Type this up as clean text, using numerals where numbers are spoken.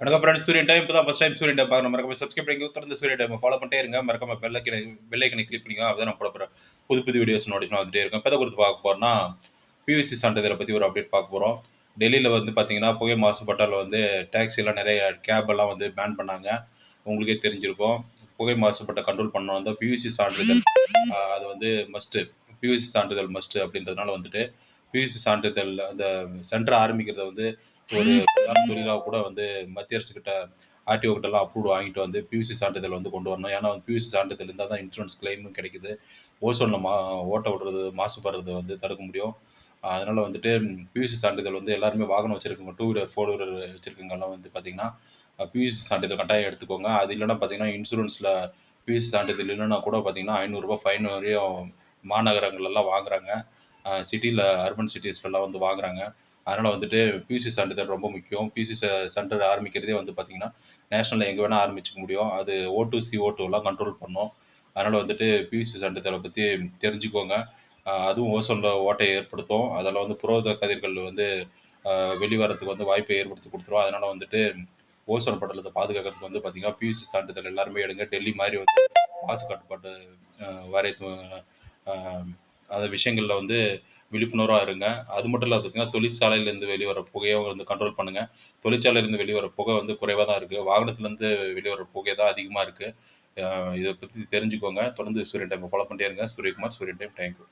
வணக்கம் ஃப்ரெண்ட்ஸ். சூரியன் டைம். இப்பதான் ஃபர்ஸ்ட் டைம் சூரியன் டைம் பார்க்குறோம். மறக்காம சப்ஸ்கிரைப் பண்ணி தொடர்ந்து சூரியன் டைம் ஃபாலோ பண்ணிட்டே இருங்க. மறக்காம பெல் ஐக்கனை கிளிக் பண்ணிக்கோங்க. அப்பதான் நான் போட போற புது வீடியோஸ் நோட்டிஃபிகேஷன் வந்துட்டே இருக்கும். இப்ப எத குறித்து பார்க்க போறோம்னா, பியூசி சான்றிதழ பத்தி ஒரு அப்டேட் பார்க்க போறோம். டெல்லியில வந்து பார்த்தீங்கன்னா, புகை மாசுபாட்டால வந்து டாக்ஸிலாம் நெறைய கேப் எல்லாம் வந்து பேன் பண்ணாங்க. உங்களுக்கே தெரிஞ்சிருக்கும். புகை மாசுபாட்ட கண்ட்ரோல் பண்ணணும் வந்து பியூசி சான்றிதழ் அது வந்து மஸ்ட்டு. பியூசி சான்றிதழ் மஸ்ட்டு அப்படின்றதுனால வந்துட்டு, பியூசி சான்றிதழ் அந்த சென்டர் ஆரம்பிக்கிறத வந்து ஒரு தொழிலா கூட வந்து மத்திய அரசு கிட்ட ஆர்டிஓ கிட்டலாம் அப்ரூவ் வாங்கிட்டு வந்து பியூசி சான்றிதழ் வந்து கொண்டு வரணும். ஏன்னா வந்து பியூசி சான்றிதழ் இருந்தா தான் இன்சூரன்ஸ் கிளைமும் கிடைக்குது. ஓசோன்ல ஓட்ட விடுறது, மாசுபடுறத வந்து தடுக்க முடியும். அதனால வந்துட்டு பியூசி சான்றிதழ் வந்து எல்லாருமே வாகனம் வச்சிருக்கவங்க, 2 வீலர், 4 வீலர் வச்சிருக்கவங்கலாம் வந்து பார்த்தீங்கன்னா, பியூசி சான்றிதழ் கட்டாயம் எடுத்துக்கோங்க. அது இல்லன்னா பார்த்தீங்கன்னா, இன்சூரன்ஸ்ல பியூசி சான்றிதழ் இல்லன்னா கூட பார்த்தீங்கன்னா, ரூ. 500 ஃபைன் வரையும் மாநகரங்கள்லலாம் வாங்குறாங்க. சிட்டில அர்பன் சிட்டீஸ்லலாம் வந்து வாங்குறாங்க. அதனால வந்துட்டு பியூசி சான்றிதழ் ரொம்ப முக்கியம். பியூசி சென்டர் ஆரம்பிக்கிறதே வந்து பார்த்தீங்கன்னா, நேஷனல்ல எங்க வேணா ஆரம்பிச்சுக்க முடியும். அது O2, CO2லாம் கண்ட்ரோல் பண்ணும். அதனால வந்துட்டு பியூசி சான்றிதழ பத்தி தெரிஞ்சுக்கோங்க. அதுவும் ஓசோன்ல ஓட்டைய ஏற்படுத்தும். அதில வந்து புரோத கதிர்கள் வந்து வெளிவரத்துக்கு வந்து வாய்ப்பை ஏற்படுத்தி குடுத்துரும். அதனால வந்துட்டு ஓசோன் படலத்த பாதுகாக்கிறதுக்கு வந்து பார்த்தீங்கன்னா, பியூசி சான்றிதழ் எல்லாருமே எடுங்க. டெல்லி மாரி வந்து மாசு கட்டுப்பாட்டு வாரியத்து அ அந்த விஷயங்கள்ல வந்து விழிப்புணர்வா இருங்க. அது மட்டும் இல்ல பார்த்தீங்கன்னா, தொழிற்சாலையிலேருந்து வெளிவர புகைய வந்து கண்ட்ரோல் பண்ணுங்க. தொழிற்சாலையிலேருந்து வெளிவர புகை வந்து குறைவா தான் இருக்கு. வாகனத்திலேருந்து வெளிவர புகை தான் அதிகமா இருக்கு. இத பத்தி தெரிஞ்சுக்கோங்க. தொடர்ந்து சூரியன் டைம ஃபாலோ பண்ணிட்டே இருங்க. சூரியகுமார், சூரியன் டைம். Thank you.